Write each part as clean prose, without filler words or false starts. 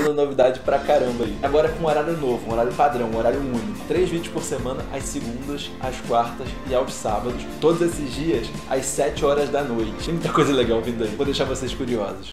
dando novidade pra caramba aí. Agora com um horário novo, um horário padrão, um horário único. 3 vídeos por semana, às segundas, às quartas e aos sábados. Todos esses dias, às 7 horas da noite. Tem muita coisa legal vindo aí. Vou deixar vocês curiosos.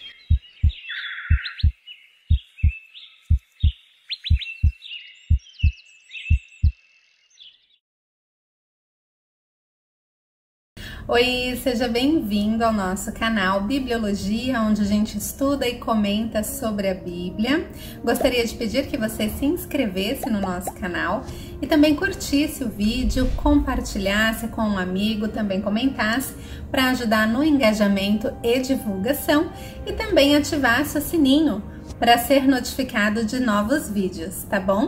Oi, seja bem-vindo ao nosso canal Bibliologia, onde a gente estuda e comenta sobre a Bíblia. Gostaria de pedir que você se inscrevesse no nosso canal e também curtisse o vídeo, compartilhasse com um amigo, também comentasse para ajudar no engajamento e divulgação e também ativasse o sininho para ser notificado de novos vídeos, tá bom?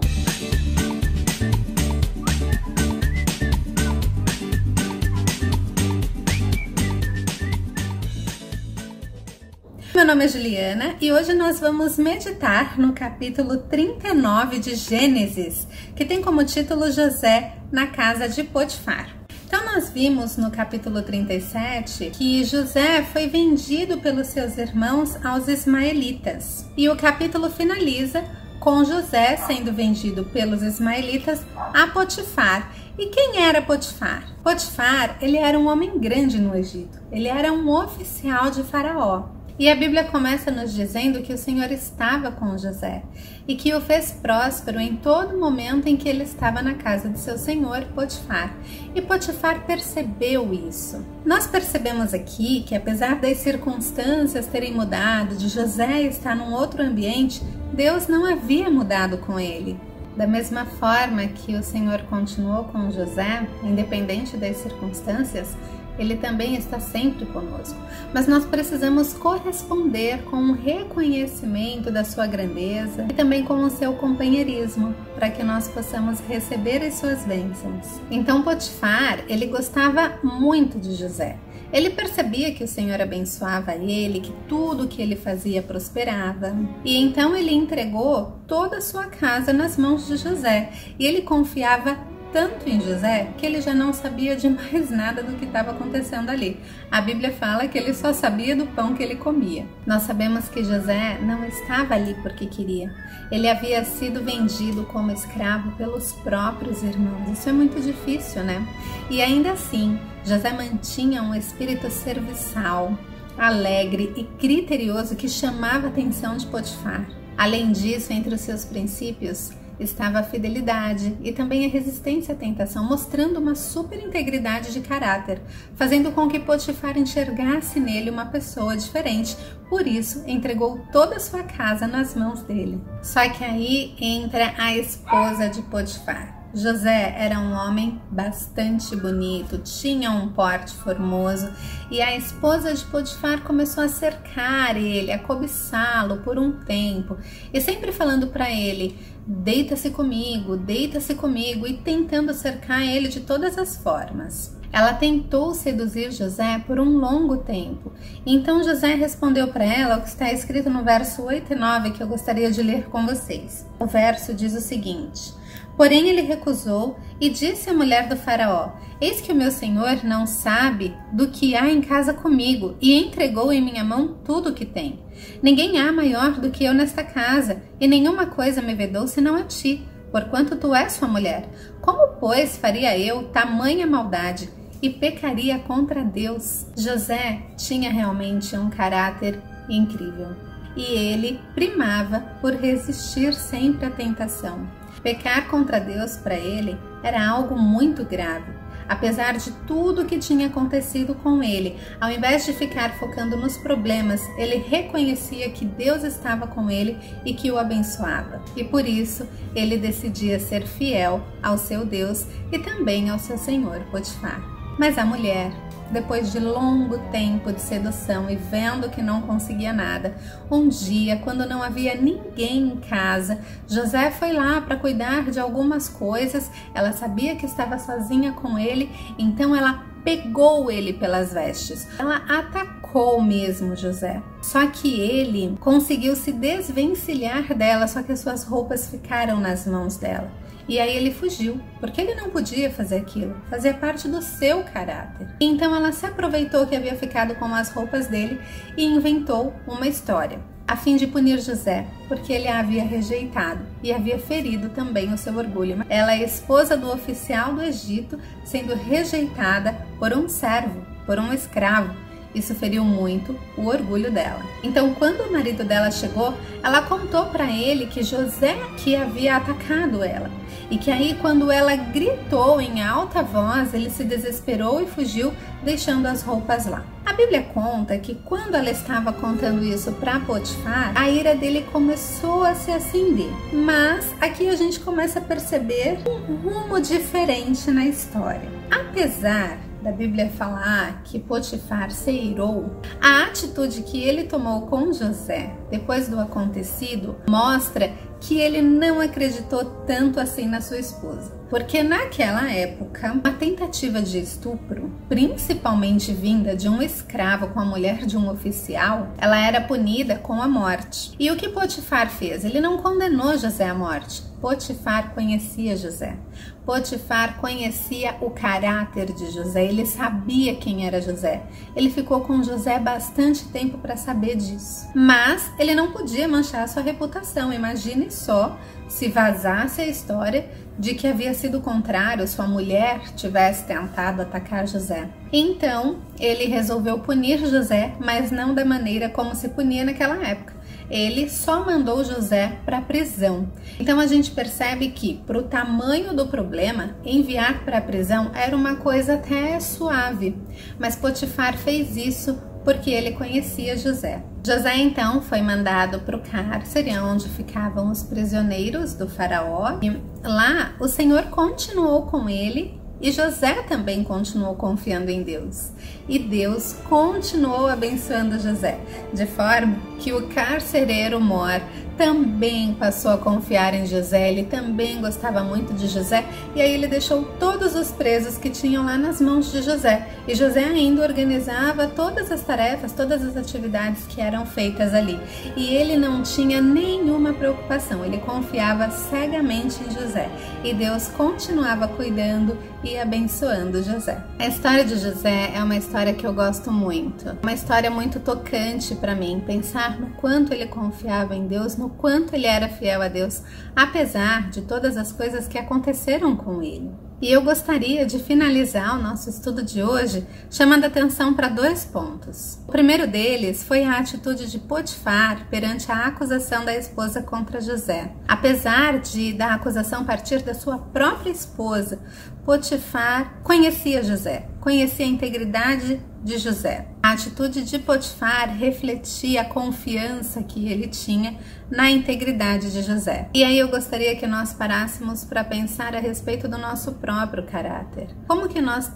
Meu nome é Juliana e hoje nós vamos meditar no capítulo 39 de Gênesis, que tem como título José na casa de Potifar. Então nós vimos no capítulo 37 que José foi vendido pelos seus irmãos aos ismaelitas. E o capítulo finaliza com José sendo vendido pelos ismaelitas a Potifar. E quem era Potifar? Potifar, ele era um homem grande no Egito. Ele era um oficial de Faraó. E a Bíblia começa nos dizendo que o Senhor estava com José e que o fez próspero em todo momento em que ele estava na casa de seu senhor, Potifar. E Potifar percebeu isso. Nós percebemos aqui que apesar das circunstâncias terem mudado, de José estar num outro ambiente, Deus não havia mudado com ele. Da mesma forma que o Senhor continuou com José, independente das circunstâncias, Ele também está sempre conosco, mas nós precisamos corresponder com um reconhecimento da sua grandeza e também com o seu companheirismo, para que nós possamos receber as suas bênçãos. Então Potifar, ele gostava muito de José. Ele percebia que o Senhor abençoava ele, que tudo que ele fazia prosperava. E então ele entregou toda a sua casa nas mãos de José, e ele confiava tanto em José que ele já não sabia de mais nada do que estava acontecendo ali. A Bíblia fala que ele só sabia do pão que ele comia. Nós sabemos que José não estava ali porque queria. Ele havia sido vendido como escravo pelos próprios irmãos. Isso é muito difícil, né? E ainda assim, José mantinha um espírito serviçal, alegre e criterioso que chamava a atenção de Potifar. Além disso, entre os seus princípios, estava a fidelidade e também a resistência à tentação, mostrando uma super integridade de caráter, fazendo com que Potifar enxergasse nele uma pessoa diferente. Por isso, entregou toda a sua casa nas mãos dele. Só que aí entra a esposa de Potifar. José era um homem bastante bonito, tinha um porte formoso e a esposa de Potifar começou a cercar ele, a cobiçá-lo por um tempo e sempre falando para ele: deita-se comigo, e tentando cercar ele de todas as formas. Ela tentou seduzir José por um longo tempo. Então José respondeu para ela o que está escrito no verso 8 e 9, que eu gostaria de ler com vocês. O verso diz o seguinte: porém ele recusou e disse à mulher do faraó: eis que o meu senhor não sabe do que há em casa comigo e entregou em minha mão tudo o que tem. Ninguém há maior do que eu nesta casa e nenhuma coisa me vedou senão a ti, porquanto tu és sua mulher. Como, pois, faria eu tamanha maldade e pecaria contra Deus? José tinha realmente um caráter incrível e ele primava por resistir sempre à tentação. Pecar contra Deus para ele era algo muito grave. Apesar de tudo que tinha acontecido com ele, ao invés de ficar focando nos problemas, ele reconhecia que Deus estava com ele e que o abençoava. E por isso, ele decidia ser fiel ao seu Deus e também ao seu senhor Potifar. Mas a mulher, depois de longo tempo de sedução e vendo que não conseguia nada, um dia, quando não havia ninguém em casa, José foi lá para cuidar de algumas coisas. Ela sabia que estava sozinha com ele, então ela pegou ele pelas vestes. Ela atacou mesmo José. Só que ele conseguiu se desvencilhar dela, só que as suas roupas ficaram nas mãos dela. E aí ele fugiu, porque ele não podia fazer aquilo, fazia parte do seu caráter. Então ela se aproveitou que havia ficado com as roupas dele e inventou uma história. a fim de punir José, porque ele a havia rejeitado e havia ferido também o seu orgulho. Ela é esposa do oficial do Egito, sendo rejeitada por um servo, por um escravo. Isso feriu muito o orgulho dela. Então, quando o marido dela chegou, ela contou para ele que José que havia atacado ela. E que aí, quando ela gritou em alta voz, ele se desesperou e fugiu, deixando as roupas lá. A Bíblia conta que quando ela estava contando isso para Potifar, a ira dele começou a se acender. Mas aqui a gente começa a perceber um rumo diferente na história. Apesar da Bíblia falar que Potifar se irou, a atitude que ele tomou com José depois do acontecido mostra que ele não acreditou tanto assim na sua esposa. Porque naquela época, a tentativa de estupro, principalmente vinda de um escravo com a mulher de um oficial, ela era punida com a morte. E o que Potifar fez? Ele não condenou José à morte. Potifar conhecia José. Potifar conhecia o caráter de José, ele sabia quem era José. Ele ficou com José bastante tempo para saber disso. Mas ele não podia manchar a sua reputação. Imagine só se vazasse a história de que havia sido o contrário, sua mulher tivesse tentado atacar José. Então, ele resolveu punir José, mas não da maneira como se punia naquela época. Ele só mandou José para a prisão. Então a gente percebe que, para o tamanho do problema, enviar para a prisão era uma coisa até suave. Mas Potifar fez isso porque ele conhecia José. José então foi mandado para o cárcere, onde ficavam os prisioneiros do faraó. E lá o Senhor continuou com ele. E José também continuou confiando em Deus. E Deus continuou abençoando José, de forma que o carcereiro Mor também passou a confiar em José, ele também gostava muito de José, e aí ele deixou todos os presos que tinham lá nas mãos de José. E José ainda organizava todas as tarefas, todas as atividades que eram feitas ali. E ele não tinha nenhuma preocupação, ele confiava cegamente em José. E Deus continuava cuidando e abençoando José. A história de José é uma história que eu gosto muito. Uma história muito tocante para mim, pensar no quanto ele confiava em Deus, no quanto ele era fiel a Deus, apesar de todas as coisas que aconteceram com ele. E eu gostaria de finalizar o nosso estudo de hoje chamando atenção para 2 pontos. O primeiro deles foi a atitude de Potifar perante a acusação da esposa contra José. Apesar da acusação partir da sua própria esposa, Potifar conhecia José, conhecia a integridade de José. A atitude de Potifar refletia a confiança que ele tinha na integridade de José. E aí eu gostaria que nós parássemos para pensar a respeito do nosso próprio caráter. Como que nós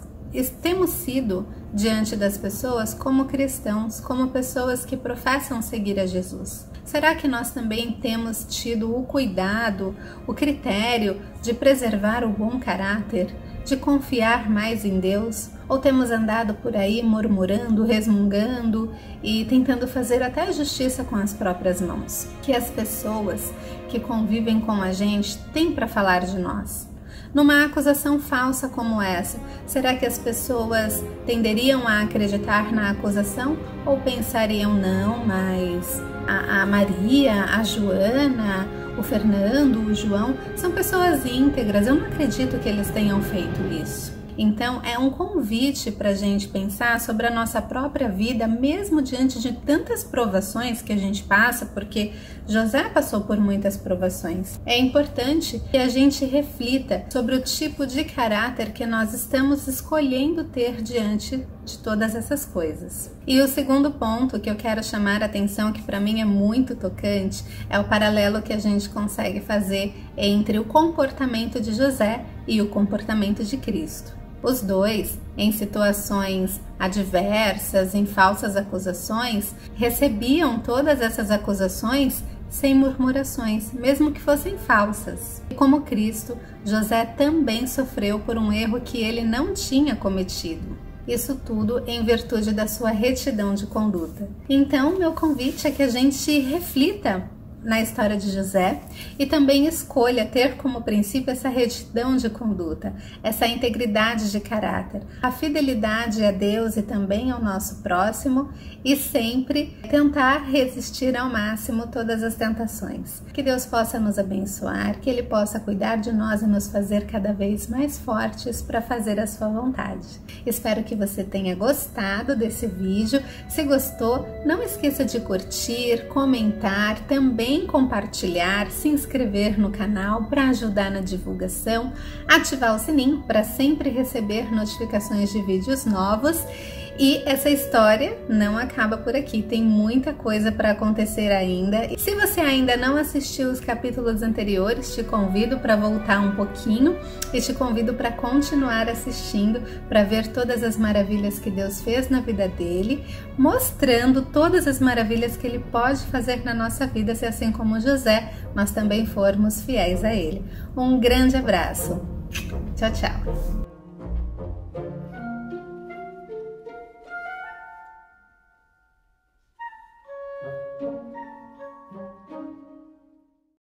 temos sido diante das pessoas como cristãos, como pessoas que professam seguir a Jesus? Será que nós também temos tido o cuidado, o critério de preservar o bom caráter, de confiar mais em Deus? Ou temos andado por aí murmurando, resmungando e tentando fazer até justiça com as próprias mãos? Que as pessoas que convivem com a gente têm para falar de nós? Numa acusação falsa como essa, será que as pessoas tenderiam a acreditar na acusação ou pensariam, não, mas a Maria, a Joana, o Fernando, o João, são pessoas íntegras, eu não acredito que eles tenham feito isso. Então é um convite para a gente pensar sobre a nossa própria vida, mesmo diante de tantas provações que a gente passa, porque José passou por muitas provações. É importante que a gente reflita sobre o tipo de caráter que nós estamos escolhendo ter diante de todas essas coisas. E o segundo ponto que eu quero chamar a atenção, que para mim é muito tocante, é o paralelo que a gente consegue fazer entre o comportamento de José e o comportamento de Cristo. Os dois, em situações adversas, em falsas acusações, recebiam todas essas acusações sem murmurações, mesmo que fossem falsas. E como Cristo, José também sofreu por um erro que ele não tinha cometido. Isso tudo em virtude da sua retidão de conduta. Então, meu convite é que a gente reflita na história de José e também escolha ter como princípio essa retidão de conduta, essa integridade de caráter, a fidelidade a Deus e também ao nosso próximo e sempre tentar resistir ao máximo todas as tentações. Que Deus possa nos abençoar, que Ele possa cuidar de nós e nos fazer cada vez mais fortes para fazer a sua vontade. Espero que você tenha gostado desse vídeo. Se gostou, não esqueça de curtir, comentar, também compartilhar, se inscrever no canal para ajudar na divulgação, ativar o sininho para sempre receber notificações de vídeos novos. E essa história não acaba por aqui, tem muita coisa para acontecer ainda. E se você ainda não assistiu os capítulos anteriores, te convido para voltar um pouquinho e te convido para continuar assistindo, para ver todas as maravilhas que Deus fez na vida dele, mostrando todas as maravilhas que Ele pode fazer na nossa vida, se assim como José, nós também formos fiéis a Ele. Um grande abraço. Tchau, tchau.